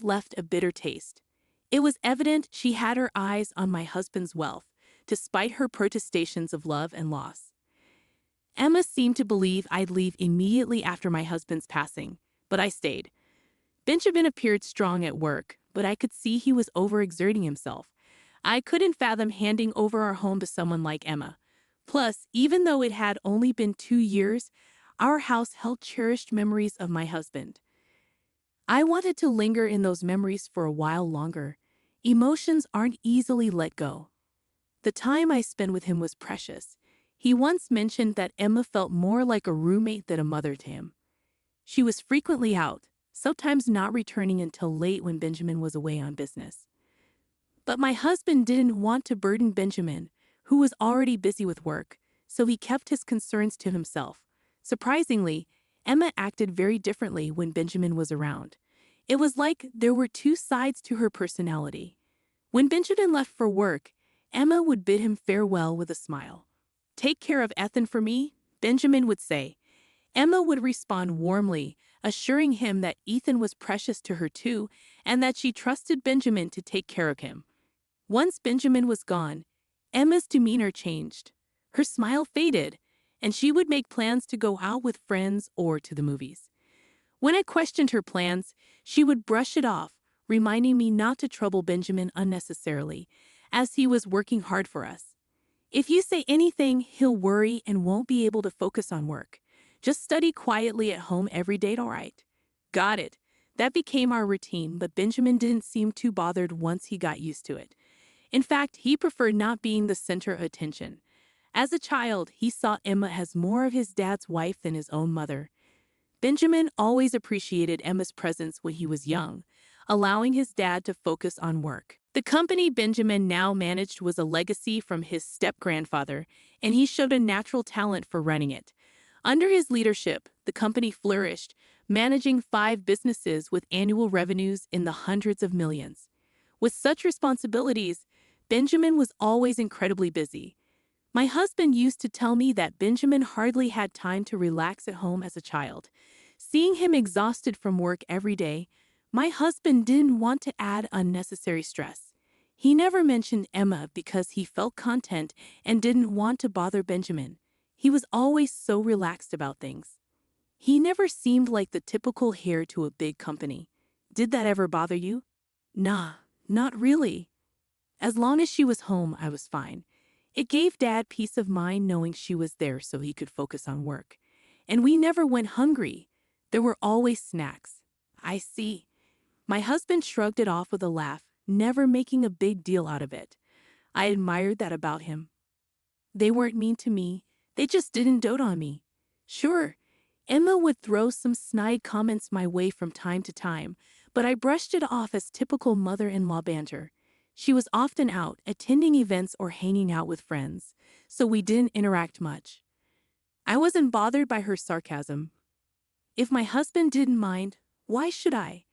left a bitter taste. It was evident she had her eyes on my husband's wealth, despite her protestations of love and loss. Emma seemed to believe I'd leave immediately after my husband's passing, but I stayed. Benjamin appeared strong at work, but I could see he was overexerting himself. I couldn't fathom handing over our home to someone like Emma. Plus, even though it had only been 2 years, our house held cherished memories of my husband. I wanted to linger in those memories for a while longer. Emotions aren't easily let go. The time I spent with him was precious. He once mentioned that Emma felt more like a roommate than a mother to him. She was frequently out, sometimes not returning until late when Benjamin was away on business. But my husband didn't want to burden Benjamin, who was already busy with work, so he kept his concerns to himself. Surprisingly, Emma acted very differently when Benjamin was around. It was like there were two sides to her personality. When Benjamin left for work, Emma would bid him farewell with a smile. "Take care of Ethan for me," Benjamin would say. Emma would respond warmly, assuring him that Ethan was precious to her too, and that she trusted Benjamin to take care of him. Once Benjamin was gone, Emma's demeanor changed. Her smile faded, and she would make plans to go out with friends or to the movies. When I questioned her plans, she would brush it off, reminding me not to trouble Benjamin unnecessarily, as he was working hard for us. "If you say anything, he'll worry and won't be able to focus on work. Just study quietly at home every day, all right?" "Got it." That became our routine, but Benjamin didn't seem too bothered once he got used to it. In fact, he preferred not being the center of attention. As a child, he saw Emma as more of his dad's wife than his own mother. Benjamin always appreciated Emma's presence when he was young, allowing his dad to focus on work. The company Benjamin now managed was a legacy from his step-grandfather, and he showed a natural talent for running it. Under his leadership, the company flourished, managing 5 businesses with annual revenues in the hundreds of millions. With such responsibilities, Benjamin was always incredibly busy. My husband used to tell me that Benjamin hardly had time to relax at home as a child. Seeing him exhausted from work every day, my husband didn't want to add unnecessary stress. He never mentioned Emma because he felt content and didn't want to bother Benjamin. He was always so relaxed about things. He never seemed like the typical heir to a big company. Did that ever bother you? Nah, not really. As long as she was home, I was fine. It gave Dad peace of mind knowing she was there so he could focus on work. And we never went hungry. There were always snacks. "I see." My husband shrugged it off with a laugh, never making a big deal out of it. I admired that about him. They weren't mean to me. They just didn't dote on me. Sure, Emma would throw some snide comments my way from time to time, but I brushed it off as typical mother-in-law banter. She was often out, attending events or hanging out with friends, so we didn't interact much. I wasn't bothered by her sarcasm. If my husband didn't mind, why should I?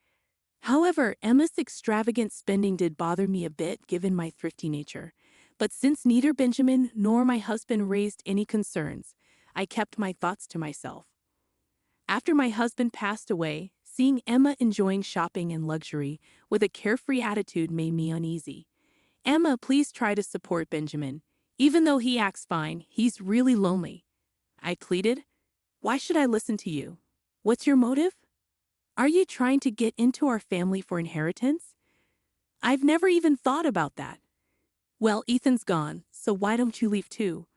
However, Emma's extravagant spending did bother me a bit given my thrifty nature. But since neither Benjamin nor my husband raised any concerns, I kept my thoughts to myself. After my husband passed away, seeing Emma enjoying shopping and luxury with a carefree attitude made me uneasy. "Emma, please try to support Benjamin. Even though he acts fine, he's really lonely," I pleaded. "Why should I listen to you? What's your motive? Are you trying to get into our family for inheritance? I've never even thought about that." "Well, Ethan's gone, so why don't you leave too?"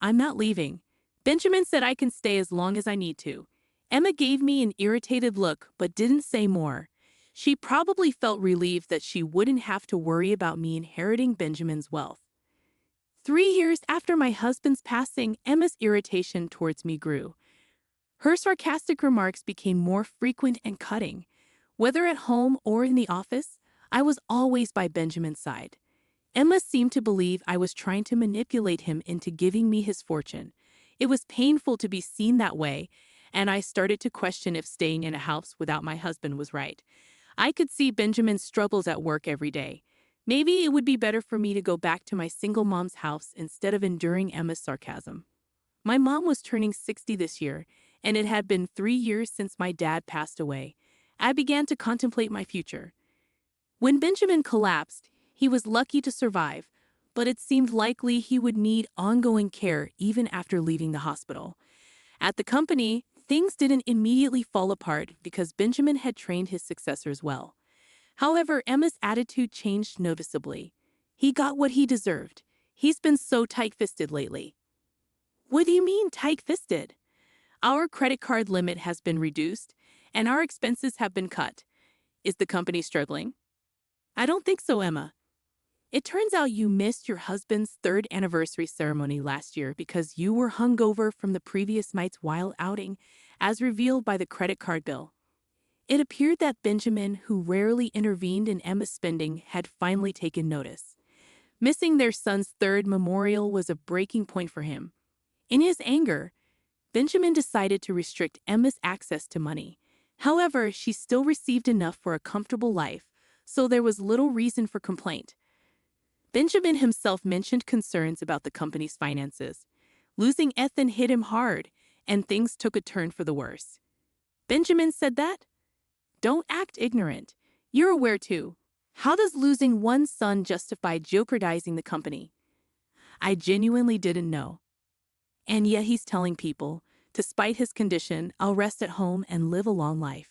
"I'm not leaving. Benjamin said I can stay as long as I need to." Emma gave me an irritated look but didn't say more. She probably felt relieved that she wouldn't have to worry about me inheriting Benjamin's wealth. 3 years after my husband's passing, Emma's irritation towards me grew. Her sarcastic remarks became more frequent and cutting. Whether at home or in the office, I was always by Benjamin's side. Emma seemed to believe I was trying to manipulate him into giving me his fortune. It was painful to be seen that way, and I started to question if staying in a house without my husband was right. I could see Benjamin's struggles at work every day. Maybe it would be better for me to go back to my single mom's house instead of enduring Emma's sarcasm. My mom was turning 60 this year, and it had been 3 years since my dad passed away. I began to contemplate my future. When Benjamin collapsed, he was lucky to survive, but it seemed likely he would need ongoing care even after leaving the hospital. At the company, things didn't immediately fall apart because Benjamin had trained his successors well. However, Emma's attitude changed noticeably. He got what he deserved. He's been so tight-fisted lately. What do you mean tight-fisted? Our credit card limit has been reduced, and our expenses have been cut. Is the company struggling? I don't think so, Emma. It turns out you missed your husband's third anniversary ceremony last year because you were hungover from the previous night's wild outing, as revealed by the credit card bill. It appeared that Benjamin, who rarely intervened in Emma's spending, had finally taken notice. Missing their son's third memorial was a breaking point for him. In his anger, Benjamin decided to restrict Emma's access to money. However, she still received enough for a comfortable life, so there was little reason for complaint. Benjamin himself mentioned concerns about the company's finances. Losing Ethan hit him hard, and things took a turn for the worse. Benjamin said that? Don't act ignorant. You're aware too. How does losing one son justify jeopardizing the company? I genuinely didn't know. And yet he's telling people, despite his condition, I'll rest at home and live a long life.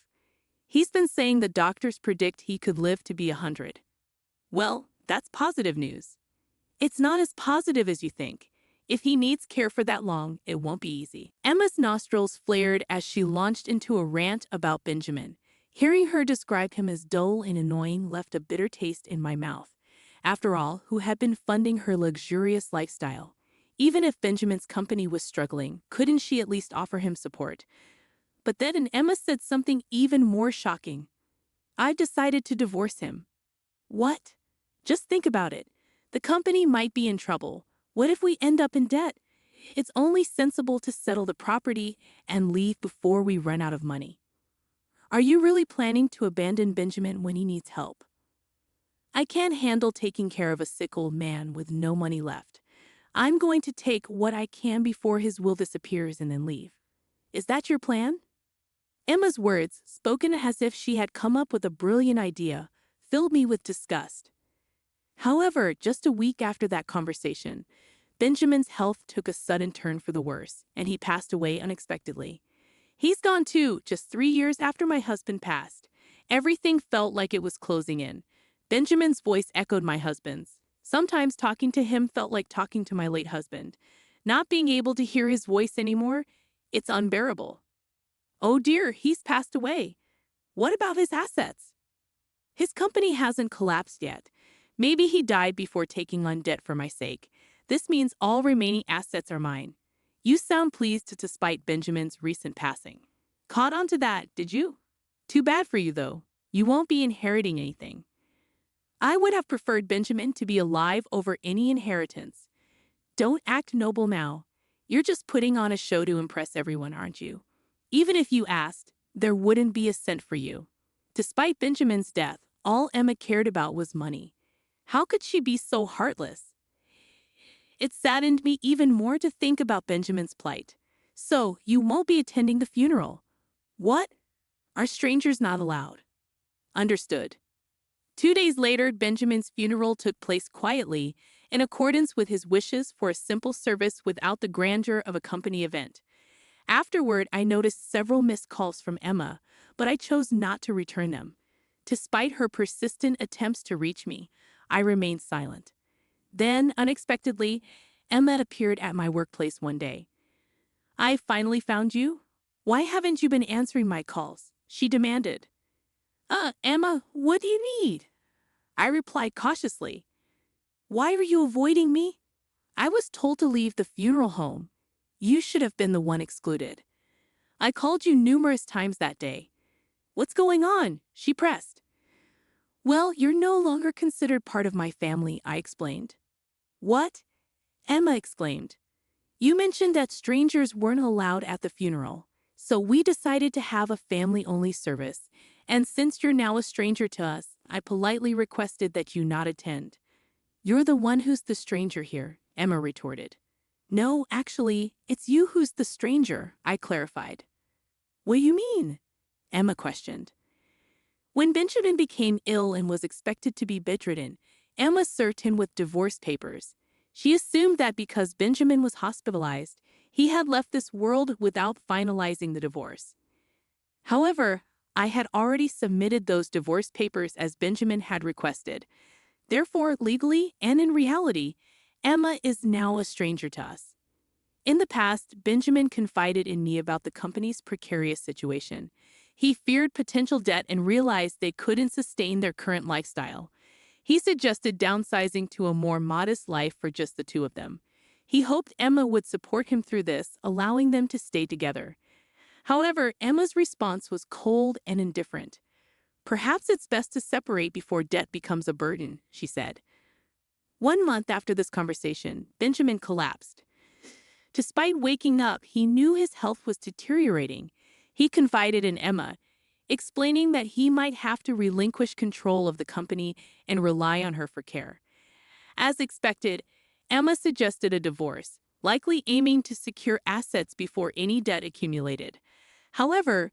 He's been saying the doctors predict he could live to be 100. Well, that's positive news. It's not as positive as you think. If he needs care for that long, it won't be easy. Emma's nostrils flared as she launched into a rant about Benjamin. Hearing her describe him as dull and annoying left a bitter taste in my mouth. After all, who had been funding her luxurious lifestyle? Even if Benjamin's company was struggling, couldn't she at least offer him support? But then Emma said something even more shocking. I've decided to divorce him. What? Just think about it. The company might be in trouble. What if we end up in debt? It's only sensible to settle the property and leave before we run out of money. Are you really planning to abandon Benjamin when he needs help? I can't handle taking care of a sick old man with no money left. I'm going to take what I can before his will disappears and then leave. Is that your plan? Emma's words, spoken as if she had come up with a brilliant idea, filled me with disgust. However, just a week after that conversation, Benjamin's health took a sudden turn for the worse, and he passed away unexpectedly. He's gone too, just 3 years after my husband passed. Everything felt like it was closing in. Benjamin's voice echoed my husband's. Sometimes talking to him felt like talking to my late husband. Not being able to hear his voice anymore, it's unbearable. Oh dear, he's passed away. What about his assets? His company hasn't collapsed yet. Maybe he died before taking on debt for my sake. This means all remaining assets are mine. You sound pleased despite Benjamin's recent passing. Caught on to that, did you? Too bad for you, though. You won't be inheriting anything. I would have preferred Benjamin to be alive over any inheritance. Don't act noble now. You're just putting on a show to impress everyone, aren't you? Even if you asked, there wouldn't be a cent for you. Despite Benjamin's death, all Emma cared about was money. How could she be so heartless? It saddened me even more to think about Benjamin's plight. So, you won't be attending the funeral. What? Are strangers not allowed? Understood. 2 days later, Benjamin's funeral took place quietly, in accordance with his wishes for a simple service without the grandeur of a company event. Afterward, I noticed several missed calls from Emma, but I chose not to return them. Despite her persistent attempts to reach me, I remained silent. Then, unexpectedly, Emma appeared at my workplace one day. I finally found you? Why haven't you been answering my calls? She demanded. Emma, what do you need? I replied cautiously. Why are you avoiding me? I was told to leave the funeral home. You should have been the one excluded. I called you numerous times that day. What's going on? She pressed. Well, you're no longer considered part of my family, I explained. What? Emma exclaimed. You mentioned that strangers weren't allowed at the funeral, so we decided to have a family-only service, and since you're now a stranger to us, I politely requested that you not attend. You're the one who's the stranger here, Emma retorted. No, actually, it's you who's the stranger, I clarified. What do you mean? Emma questioned. When Benjamin became ill and was expected to be bedridden, Emma served him with divorce papers. She assumed that because Benjamin was hospitalized, he had left this world without finalizing the divorce. However, I had already submitted those divorce papers as Benjamin had requested. Therefore, legally and in reality, Emma is now a stranger to us. In the past, Benjamin confided in me about the company's precarious situation. He feared potential debt and realized they couldn't sustain their current lifestyle. He suggested downsizing to a more modest life for just the two of them. He hoped Emma would support him through this, allowing them to stay together. However, Emma's response was cold and indifferent. "Perhaps it's best to separate before debt becomes a burden," she said. 1 month after this conversation, Benjamin collapsed. Despite waking up, he knew his health was deteriorating. He confided in Emma, explaining that he might have to relinquish control of the company and rely on her for care. As expected, Emma suggested a divorce, likely aiming to secure assets before any debt accumulated. However,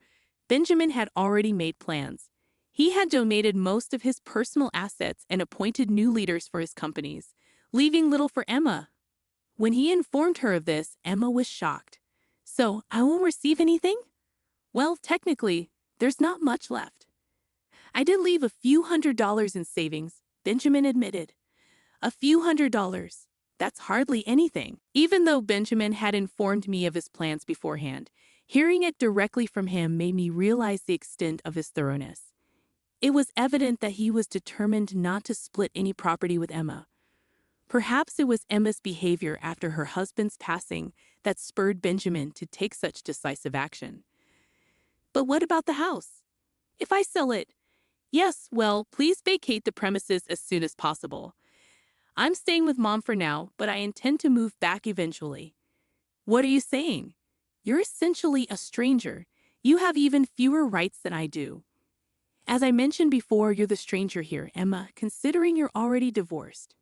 Benjamin had already made plans. He had donated most of his personal assets and appointed new leaders for his companies, leaving little for Emma. When he informed her of this, Emma was shocked. "So, I won't receive anything?" "Well, technically, there's not much left." "I did leave a few $100s in savings," Benjamin admitted. "A few $100s. That's hardly anything." Even though Benjamin had informed me of his plans beforehand, hearing it directly from him made me realize the extent of his thoroughness. It was evident that he was determined not to split any property with Emma. Perhaps it was Emma's behavior after her husband's passing that spurred Benjamin to take such decisive action. "But what about the house? If I sell it—" "Yes, well, please vacate the premises as soon as possible. I'm staying with Mom for now, but I intend to move back eventually." "What are you saying? You're essentially a stranger. You have even fewer rights than I do." "As I mentioned before, you're the stranger here, Emma, considering you're already divorced.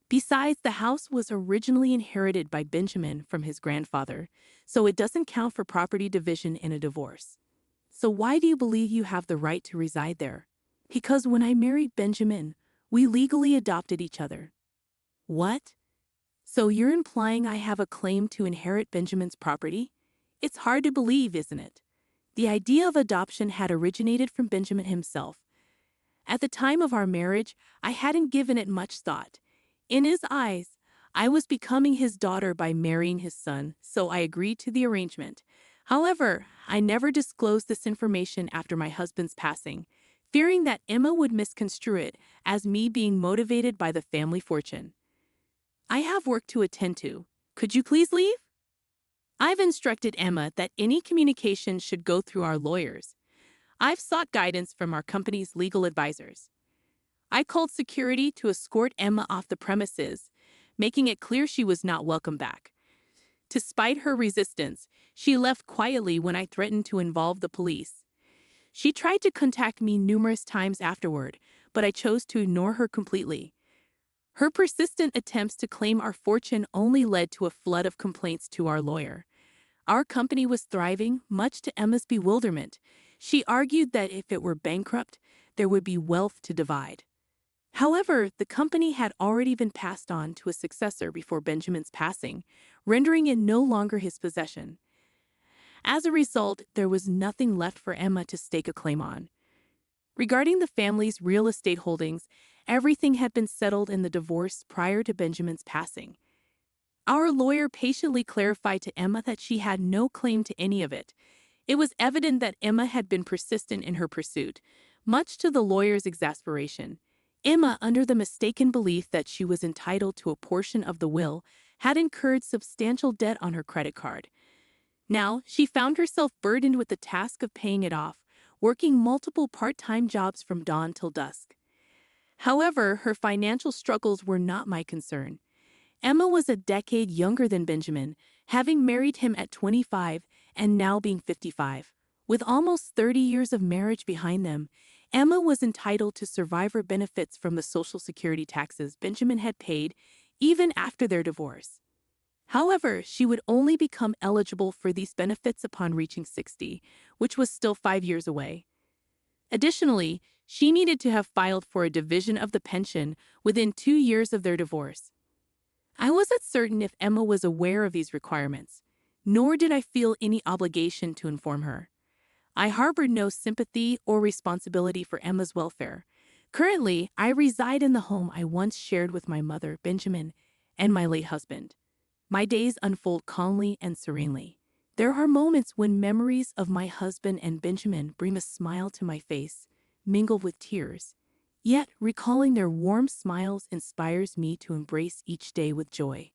Besides, the house was originally inherited by Benjamin from his grandfather, so it doesn't count for property division in a divorce. So why do you believe you have the right to reside there?" "Because when I married Benjamin, we legally adopted each other." "What? So you're implying I have a claim to inherit Benjamin's property? It's hard to believe, isn't it?" The idea of adoption had originated from Benjamin himself. At the time of our marriage, I hadn't given it much thought. In his eyes, I was becoming his daughter by marrying his son, so I agreed to the arrangement. However, I never disclosed this information after my husband's passing, fearing that Emma would misconstrue it as me being motivated by the family fortune. "I have work to attend to. Could you please leave?" I've instructed Emma that any communication should go through our lawyers. I've sought guidance from our company's legal advisors. I called security to escort Emma off the premises, making it clear she was not welcome back. Despite her resistance, she left quietly when I threatened to involve the police. She tried to contact me numerous times afterward, but I chose to ignore her completely. Her persistent attempts to claim our fortune only led to a flood of complaints to our lawyer. Our company was thriving, much to Emma's bewilderment. She argued that if it were bankrupt, there would be wealth to divide. However, the company had already been passed on to a successor before Benjamin's passing, rendering it no longer his possession. As a result, there was nothing left for Emma to stake a claim on. Regarding the family's real estate holdings, everything had been settled in the divorce prior to Benjamin's passing. Our lawyer patiently clarified to Emma that she had no claim to any of it. It was evident that Emma had been persistent in her pursuit, much to the lawyer's exasperation. Emma, under the mistaken belief that she was entitled to a portion of the will, had incurred substantial debt on her credit card. Now, she found herself burdened with the task of paying it off, working multiple part-time jobs from dawn till dusk. However, her financial struggles were not my concern. Emma was a decade younger than Benjamin, having married him at 25 and now being 55. With almost 30 years of marriage behind them, Emma was entitled to survivor benefits from the Social Security taxes Benjamin had paid even after their divorce. However, she would only become eligible for these benefits upon reaching 60, which was still 5 years away. Additionally, She needed to have filed for a division of the pension within 2 years of their divorce. I wasn't certain if Emma was aware of these requirements, nor did I feel any obligation to inform her. I harbored no sympathy or responsibility for Emma's welfare. Currently, I reside in the home I once shared with my mother, Benjamin, and my late husband. My days unfold calmly and serenely. There are moments when memories of my husband and Benjamin bring a smile to my face, mingled with tears. Yet, recalling their warm smiles inspires me to embrace each day with joy.